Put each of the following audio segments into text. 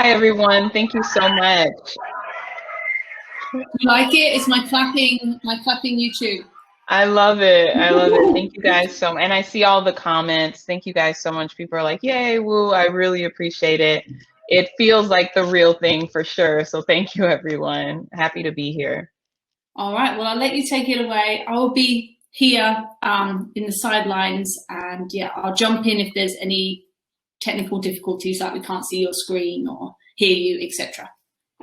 Hi, everyone. Thank you so much. You like it? It's my clapping YouTube. I love it. I love it. Thank you guys so much. And I see all the comments. Thank you guys so much. People are like, yay, woo. I really appreciate it. It feels like the real thing for sure. So thank you, everyone. Happy to be here. All right, well, I'll let you take it away. I will be here in the sidelines, and yeah, I'll jump in if there's any technical difficulties, like we can't see your screen or hear you, etc.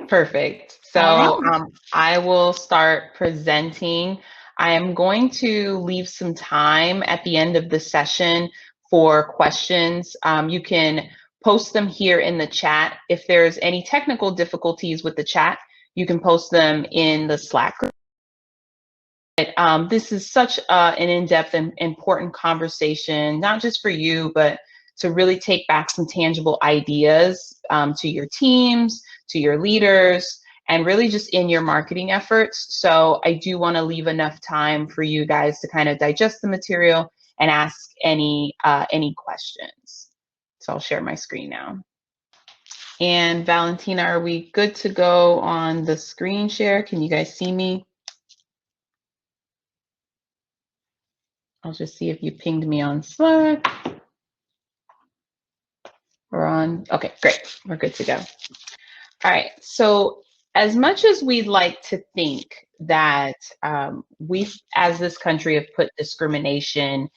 Perfect. All So right. I will start presenting. I am going to leave some time at the end of the session for questions. You can post them here in the chat. If there's any technical difficulties with the chat, you can post them in the Slack group. This is such an in-depth and important conversation, not just for you, but to really take back some tangible ideas to your teams, to your leaders, and really just in your marketing efforts. So I do want to leave enough time for you guys to kind of digest the material and ask any questions. So I'll share my screen now. And Valentina, are we good to go on the screen share? Can you guys see me? I'll just see if you pinged me on Slack. We're on. Okay, great. We're good to go. All right. So as much as we'd like to think that we, as this country, have put discrimination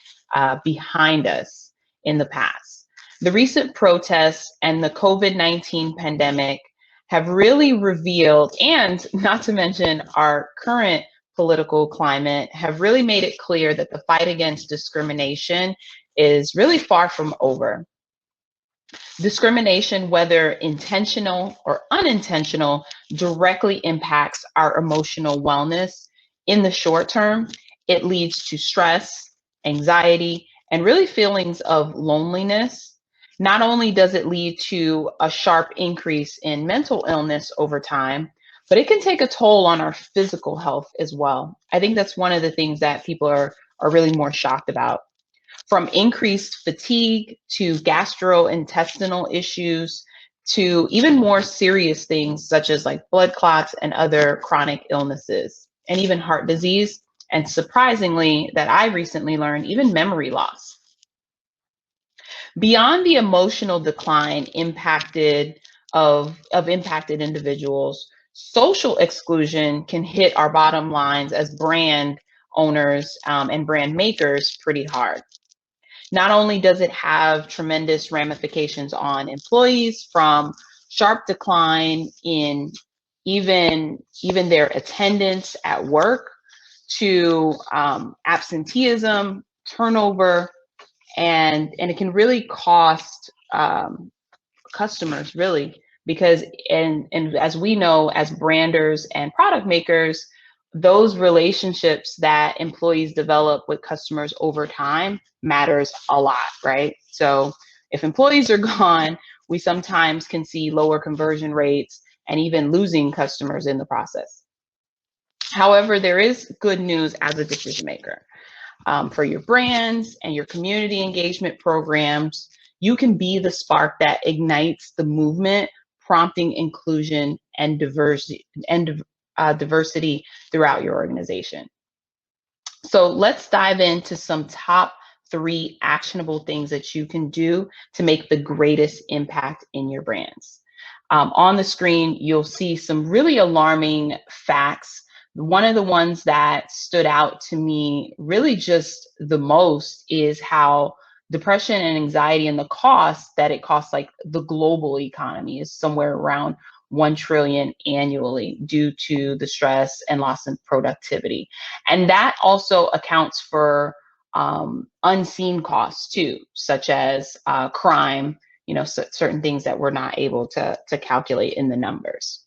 behind us in the past, the recent protests and the COVID-19 pandemic have really revealed, and not to mention our current political climate, have really made it clear that the fight against discrimination is really far from over. Discrimination, whether intentional or unintentional, directly impacts our emotional wellness. In the short term, it leads to stress, anxiety, and really feelings of loneliness. Not only does it lead to a sharp increase in mental illness over time, but it can take a toll on our physical health as well. I think that's one of the things that people are really more shocked about. From increased fatigue to gastrointestinal issues to even more serious things such as like blood clots and other chronic illnesses, and even heart disease, and surprisingly, that I recently learned, even memory loss. Beyond the emotional decline of impacted individuals, social exclusion can hit our bottom lines as brand owners and brand makers pretty hard. Not only does it have tremendous ramifications on employees, from sharp decline in even their attendance at work to absenteeism, turnover, and it can really cost customers, really, because and as we know, as branders and product makers, those relationships that employees develop with customers over time matters a lot, right? So if employees are gone, we sometimes can see lower conversion rates and even losing customers in the process. However, there is good news as a decision maker. For your brands and your community engagement programs, you can be the spark that ignites the movement, prompting inclusion and diversity throughout your organization. So let's dive into some top 3 actionable things that you can do to make the greatest impact in your brands. On the screen, you'll see some really alarming facts. One of the ones that stood out to me really just the most is how depression and anxiety and the cost that it costs, like the global economy, is somewhere around 1 trillion annually due to the stress and loss of productivity. And that also accounts for unseen costs too, such as crime, certain things that we're not able to calculate in the numbers.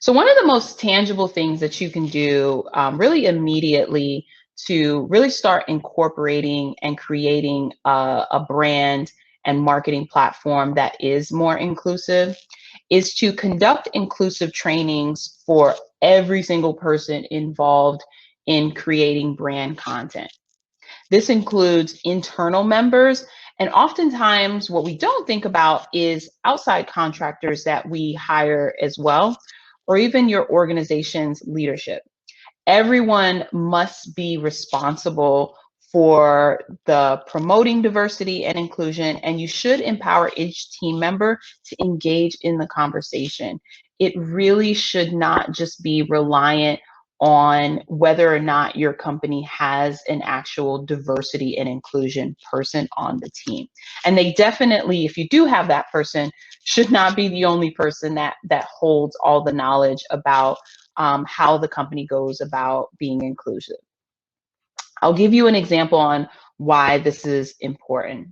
So one of the most tangible things that you can do really immediately to really start incorporating and creating a brand and marketing platform that is more inclusive is to conduct inclusive trainings for every single person involved in creating brand content. This includes internal members And oftentimes what we don't think about is outside contractors that we hire as well, or even your organization's leadership. Everyone must be responsible for the promoting diversity and inclusion, and you should empower each team member to engage in the conversation. It really should not just be reliant on whether or not your company has an actual diversity and inclusion person on the team. And they definitely, if you do have that person, should not be the only person that holds all the knowledge about how the company goes about being inclusive. I'll give you an example on why this is important.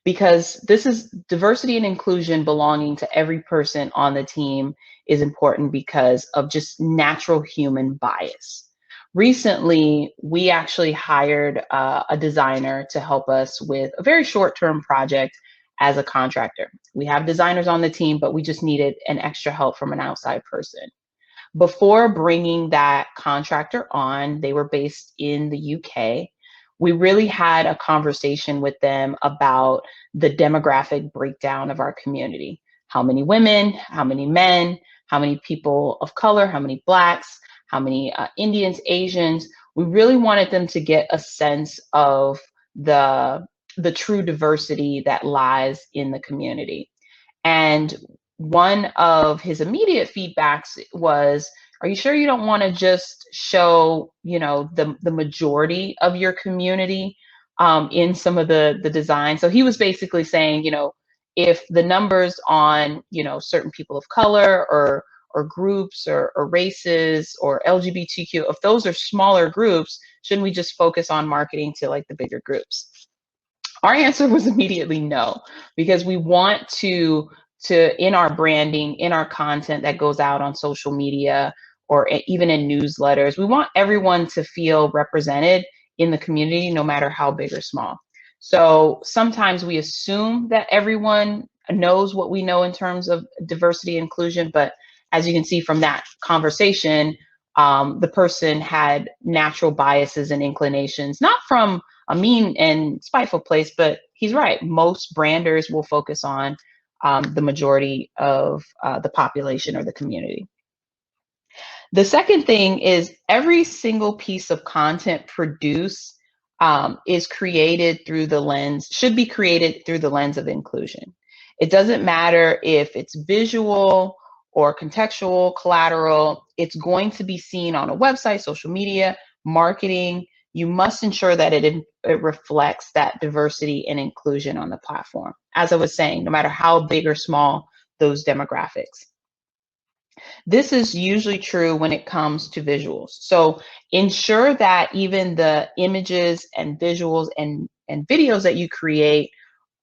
Because this is diversity and inclusion belonging to every person on the team is important because of just natural human bias. Recently, we actually hired a designer to help us with a very short-term project as a contractor. We have designers on the team, but we just needed an extra help from an outside person. Before bringing that contractor on, they were based in the UK. We really had a conversation with them about the demographic breakdown of our community. How many women, how many men, how many people of color, how many Blacks, how many Indians, Asians. We really wanted them to get a sense of the true diversity that lies in the community. And one of his immediate feedbacks was, are you sure you don't want to just show, the majority of your community in some of the design? So he was basically saying, if the numbers on, certain people of color or groups or races or LGBTQ, if those are smaller groups, shouldn't we just focus on marketing to like the bigger groups? Our answer was immediately no, because we want to in our branding, in our content that goes out on social media or even in newsletters, we want everyone to feel represented in the community, no matter how big or small. So sometimes we assume that everyone knows what we know in terms of diversity and inclusion, but as you can see from that conversation, the person had natural biases and inclinations, not from a mean and spiteful place, but he's right. Most branders will focus on the majority of the population or the community. The second thing is every single piece of content produced is created through the lens, should be created through the lens of inclusion. It doesn't matter if it's visual or contextual, collateral, it's going to be seen on a website, social media, marketing. You must ensure that it reflects that diversity and inclusion on the platform. As I was saying, no matter how big or small those demographics. This is usually true when it comes to visuals. So ensure that even the images and visuals and videos that you create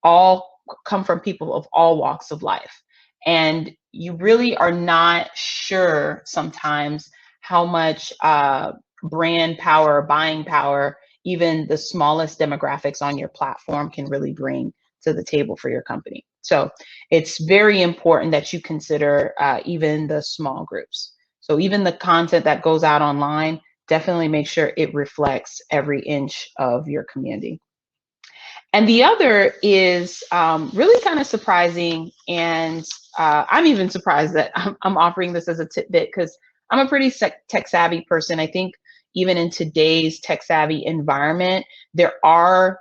all come from people of all walks of life. And you really are not sure sometimes how much brand power, buying power, even the smallest demographics on your platform can really bring to the table for your company. So it's very important that you consider even the small groups. So even the content that goes out online, definitely make sure it reflects every inch of your community. And the other is really kind of surprising, and I'm even surprised that I'm offering this as a tidbit because I'm a pretty tech savvy person. I think even in today's tech savvy environment, there are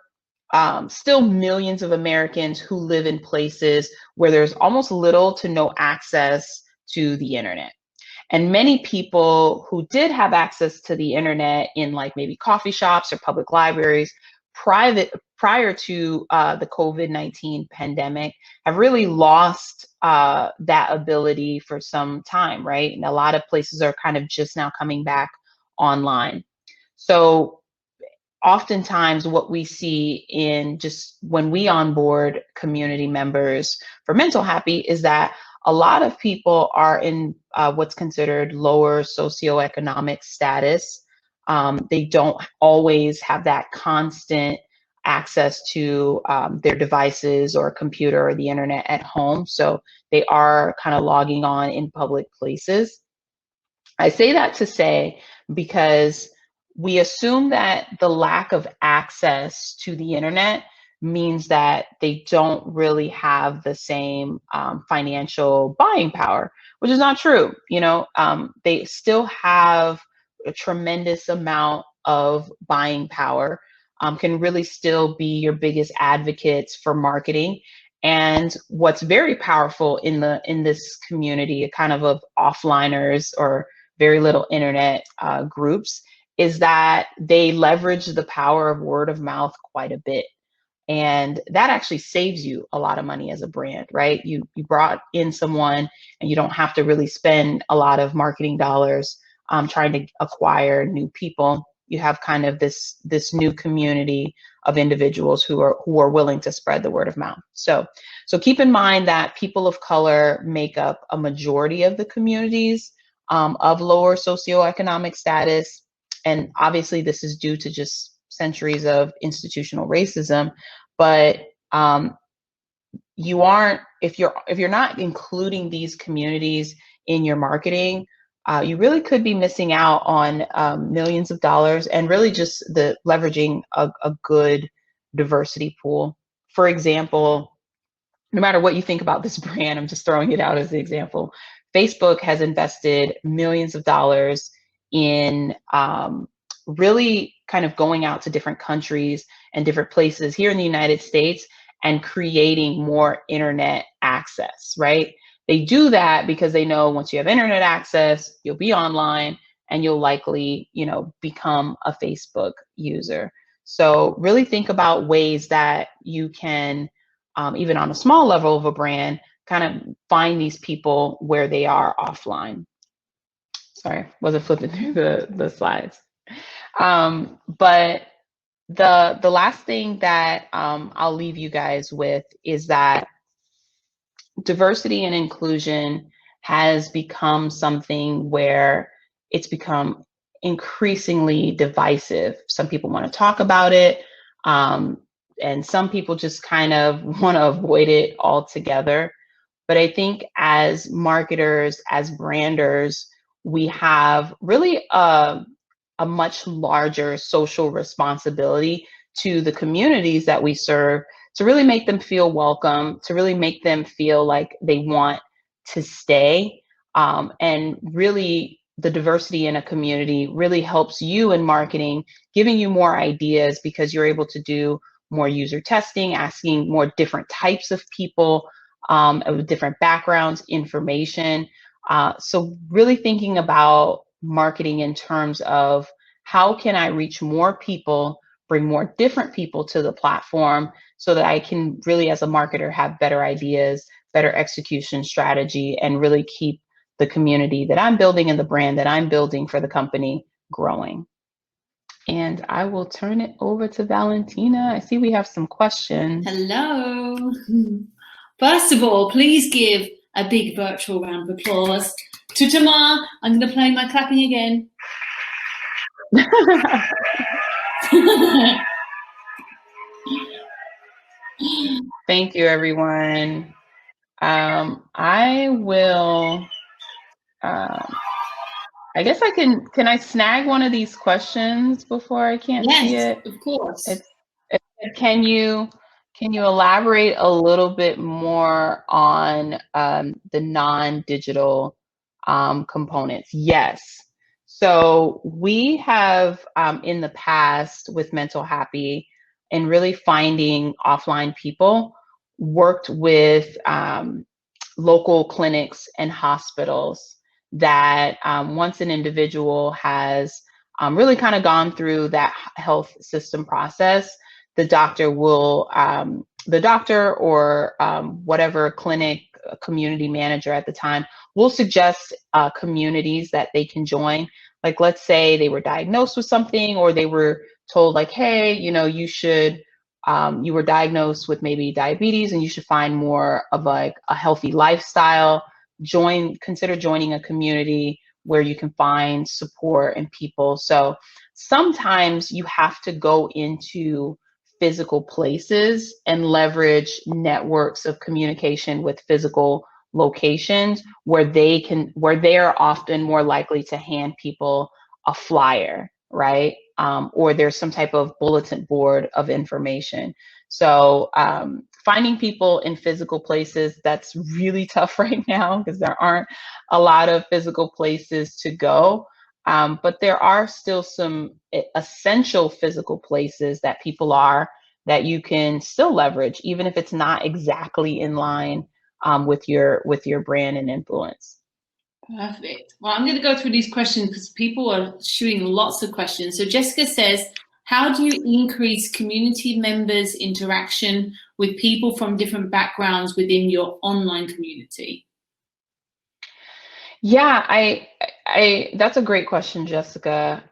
still millions of Americans who live in places where there's almost little to no access to the internet. And many people who did have access to the internet in like maybe coffee shops or public libraries prior to the COVID-19 pandemic have really lost that ability for some time, right? And a lot of places are kind of just now coming back online. So oftentimes what we see in just when we onboard community members for MentalHappy is that a lot of people are in what's considered lower socioeconomic status. They don't always have that constant access to their devices or computer or the internet at home. So they are kind of logging on in public places. I say that to say because we assume that the lack of access to the internet means that they don't really have the same financial buying power, which is not true. They still have a tremendous amount of buying power, can really still be your biggest advocates for marketing. And what's very powerful in this community, kind of offliners or very little internet groups, is that they leverage the power of word of mouth quite a bit. And that actually saves you a lot of money as a brand, right? You brought in someone and you don't have to really spend a lot of marketing dollars trying to acquire new people. You have kind of this new community of individuals who are willing to spread the word of mouth. So keep in mind that people of color make up a majority of the communities of lower socioeconomic status. And obviously this is due to just centuries of institutional racism, but you aren't, if you're not including these communities in your marketing, you really could be missing out on millions of dollars and really just the leveraging a good diversity pool. For example, no matter what you think about this brand, I'm just throwing it out as an example. Facebook has invested millions of dollars in really kind of going out to different countries and different places here in the United States and creating more internet access, right? They do that because they know once you have internet access, you'll be online and you'll likely, become a Facebook user. So really think about ways that you can, even on a small level of a brand, kind of find these people where they are offline. Sorry, wasn't flipping through the slides. But the last thing that I'll leave you guys with is that diversity and inclusion has become something where it's become increasingly divisive. Some people want to talk about it, and some people just kind of want to avoid it altogether. But I think as marketers, as branders, we have really a much larger social responsibility to the communities that we serve, to really make them feel welcome, to really make them feel like they want to stay. And really, the diversity in a community really helps you in marketing, giving you more ideas because you're able to do more user testing, asking more different types of people with different backgrounds, information. So really thinking about marketing in terms of how can I reach more people, bring more different people to the platform so that I can really, as a marketer, have better ideas, better execution strategy, and really keep the community that I'm building and the brand that I'm building for the company growing. And I will turn it over to Valentina. I see we have some questions. Hello. First of all, please give a big virtual round of applause to Tamar. I'm going to play my clapping again. Thank you, everyone. I will, I guess can I snag one of these questions before I can't see it? Yes, of course. Can you elaborate a little bit more on the non-digital components? Yes. So we have in the past with MentalHappy and really finding offline people, worked with local clinics and hospitals that once an individual has really kind of gone through that health system process, the doctor will, the doctor or whatever clinic community manager at the time will suggest communities that they can join. Like, let's say they were diagnosed with something, or they were told like, hey, you should, you were diagnosed with maybe diabetes and you should find more of like a healthy lifestyle. Consider joining a community where you can find support and people. So sometimes you have to go into physical places and leverage networks of communication with physical locations where they are often more likely to hand people a flyer, right? Or there's some type of bulletin board of information. So finding people in physical places, that's really tough right now because there aren't a lot of physical places to go. But there are still some essential physical places that people are that you can still leverage, even if it's not exactly in line with your brand and influence. Perfect. Well, I'm going to go through these questions because people are shooting lots of questions. So Jessica says, how do you increase community members' interaction with people from different backgrounds within your online community? Yeah, that's a great question, Jessica.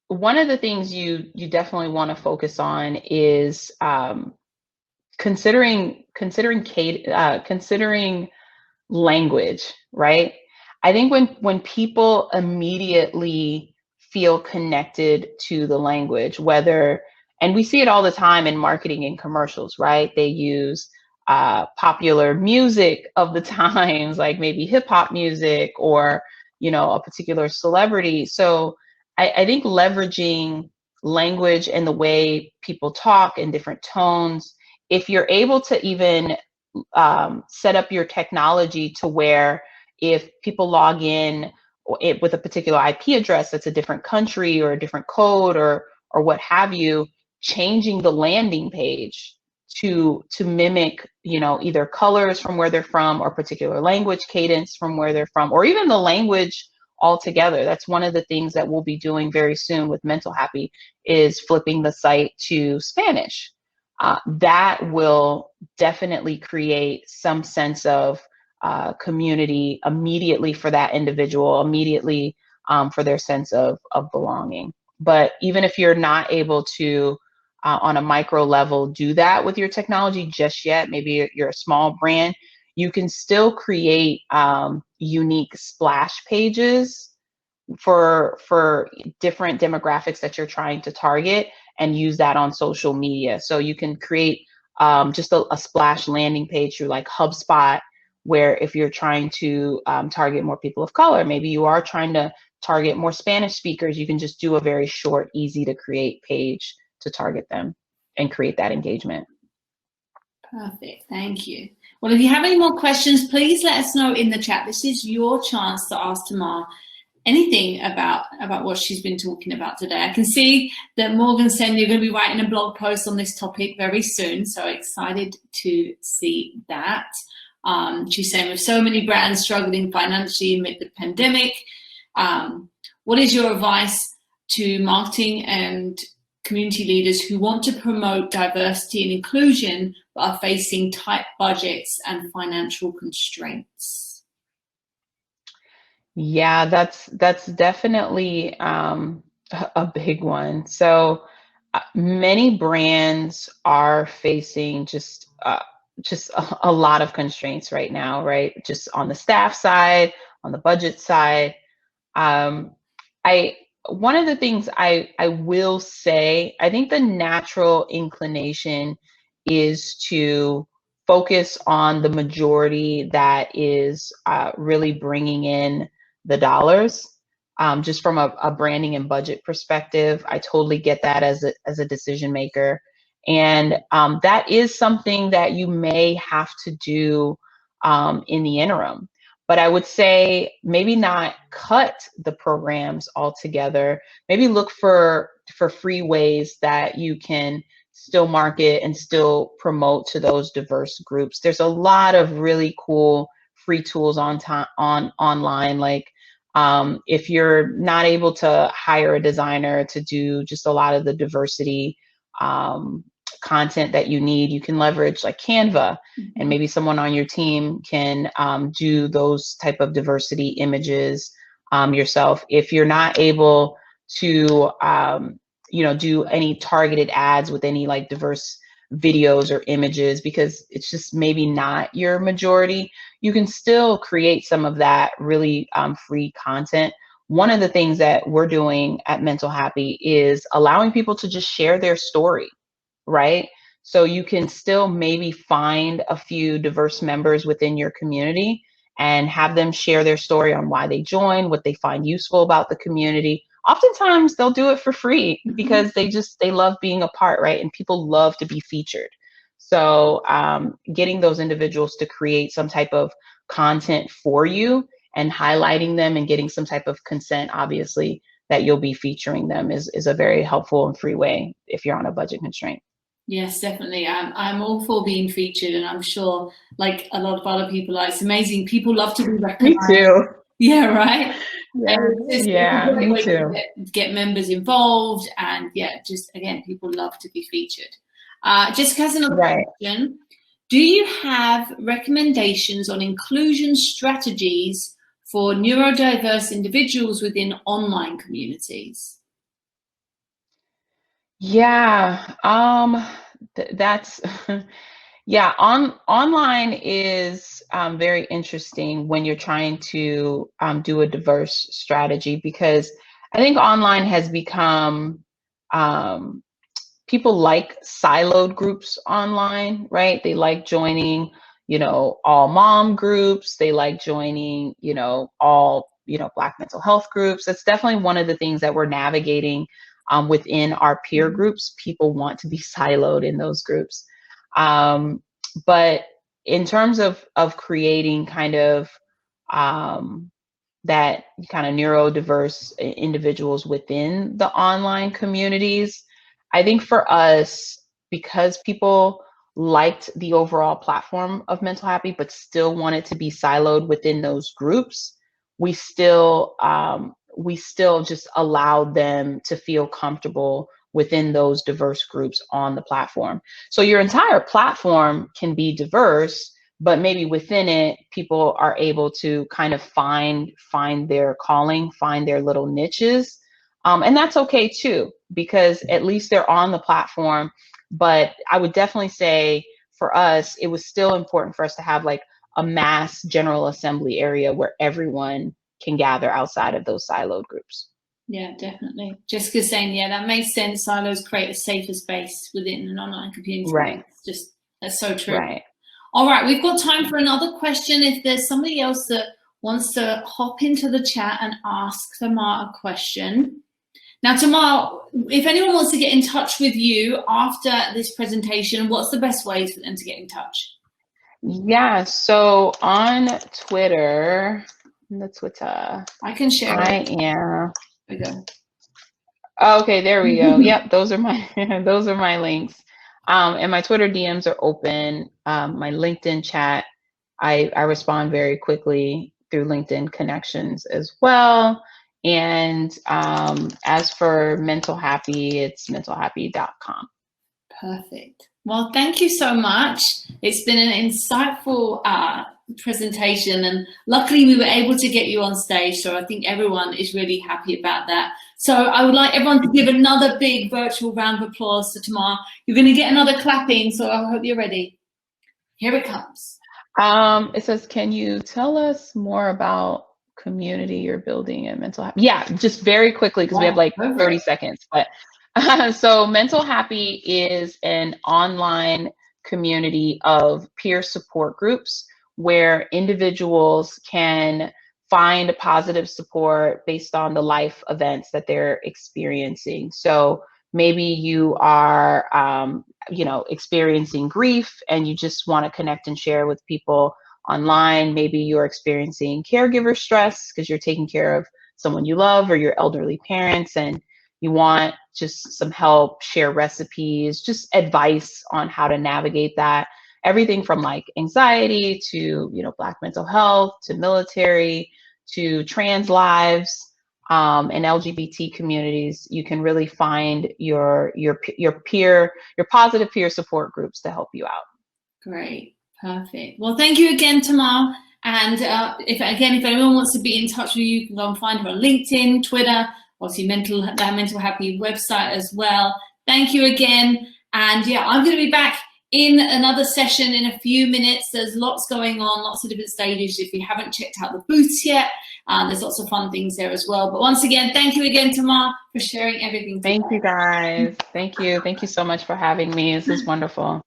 One of the things you definitely want to focus on is considering language, right? I think when people immediately feel connected to the language, and we see it all the time in marketing and commercials, right? They use popular music of the times, like maybe hip hop music or, a particular celebrity. So I think leveraging language and the way people talk in different tones, if you're able to even set up your technology to where if people log in with a particular IP address that's a different country or a different code or what have you, changing the landing page to mimic, either colors from where they're from or particular language cadence from where they're from, or even the language altogether. That's one of the things that we'll be doing very soon with MentalHappy, is flipping the site to Spanish. That will definitely create some sense of community immediately for that individual, immediately for their sense of belonging. But even if you're not able to, on a micro level, do that with your technology just yet, maybe you're a small brand, you can still create unique splash pages for different demographics that you're trying to target and use that on social media. So you can create just a splash landing page through like HubSpot, where if you're trying to target more people of color, maybe you are trying to target more Spanish speakers, you can just do a very short, easy to create page to target them and create that engagement. Perfect, thank you. Well, if you have any more questions, please let us know in the chat. This is your chance to ask Tamar anything about what she's been talking about today. I can see that Morgan said you're going to be writing a blog post on this topic very soon, so excited to see that. She's saying, with so many brands struggling financially amid the pandemic, what is your advice to marketing and community leaders who want to promote diversity and inclusion but are facing tight budgets and financial constraints? Yeah, that's definitely a big one. So many brands are facing just a lot of constraints right now, right? Just on the staff side, on the budget side. I One of the things I will say, I think the natural inclination is to focus on the majority that is really bringing in the dollars. Just from a branding and budget perspective, I totally get that as a decision maker, and that is something that you may have to do in the interim. But I would say maybe not cut the programs altogether. Maybe look for free ways that you can still market and still promote to those diverse groups. There's a lot of really cool free tools online. Like if you're not able to hire a designer to do just a lot of the diversity content that you need, you can leverage like Canva, and maybe someone on your team can do those type of diversity images yourself. If you're not able to do any targeted ads with any like diverse videos or images because it's just maybe not your majority, you can still create some of that really free content. One of the things that we're doing at MentalHappy is allowing people to just share their story, right? So you can still maybe find a few diverse members within your community and have them share their story on why they joined, what they find useful about the community, oftentimes they'll do it for free because they love being a part, right? And people love to be featured. So getting those individuals to create some type of content for you and highlighting them and getting some type of consent, obviously, that you'll be featuring them is a very helpful and free way if you're on a budget constraint. Yes, definitely. I'm all for being featured, and I'm sure, like a lot of other people, it's amazing. People love to be recognized. Me too. Yeah, right. Yeah, me too. Get members involved, and yeah, just again, people love to be featured. Just as another question, do you have recommendations on inclusion strategies for neurodiverse individuals within online communities? Yeah, that's yeah. Online is very interesting when you're trying to do a diverse strategy, because I think online has become people like siloed groups online, right? They like joining, all mom groups. They like joining, all, Black mental health groups. That's definitely one of the things that we're navigating within our peer groups. People want to be siloed in those groups. But in terms of creating kind of that kind of neurodiverse individuals within the online communities, I think for us, because people liked the overall platform of MentalHappy, but still wanted to be siloed within those groups, we still just allowed them to feel comfortable within those diverse groups on the platform. So your entire platform can be diverse, but maybe within it, people are able to kind of find their calling, find their little niches. And that's okay too, because at least they're on the platform. But I would definitely say for us, it was still important for us to have like a mass general assembly area where everyone can gather outside of those siloed groups. Yeah, definitely. Jessica's saying, yeah, that makes sense. Silos create a safer space within an online community. Right. That's so true. Right. All right, we've got time for another question. If there's somebody else that wants to hop into the chat and ask Tamar a question. Now, Tamar, if anyone wants to get in touch with you after this presentation, what's the best way for them to get in touch? Yeah, so on Twitter, I can share it. am. There we go. Okay, there we go. Yep, those are my links. And my Twitter DMs are open. My LinkedIn chat, I respond very quickly through LinkedIn connections as well. And as for MentalHappy, it's mentalhappy.com. Perfect. Well, thank you so much. It's been an insightful presentation, and luckily we were able to get you on stage, so I think everyone is really happy about that. So I would like everyone to give another big virtual round of applause to Tamar. You're going to get another clapping, so I hope you're ready. Here it comes. It says, can you tell us more about community you're building at MentalHappy? Yeah, just very quickly, because we have like 30 seconds. But so MentalHappy is an online community of peer support groups where individuals can find positive support based on the life events that they're experiencing. So maybe you are, experiencing grief and you just want to connect and share with people online. Maybe you're experiencing caregiver stress because you're taking care of someone you love or your elderly parents, and you want just some help, share recipes, just advice on how to navigate that. Everything from like anxiety to, Black mental health, to military, to trans lives, and LGBT communities. You can really find your positive peer support groups to help you out. Great, perfect. Well, thank you again, Tamar. And if anyone wants to be in touch with you, you can go and find her on LinkedIn, Twitter, obviously MentalHappy website as well. Thank you again. And yeah, I'm going to be back in another session in a few minutes. There's lots going on, lots of different stages. If you haven't checked out the booths yet, there's lots of fun things there as well. But once again, thank you again, Tamar, for sharing everything. Thank you, guys. Thank you. Thank you so much for having me. This is wonderful.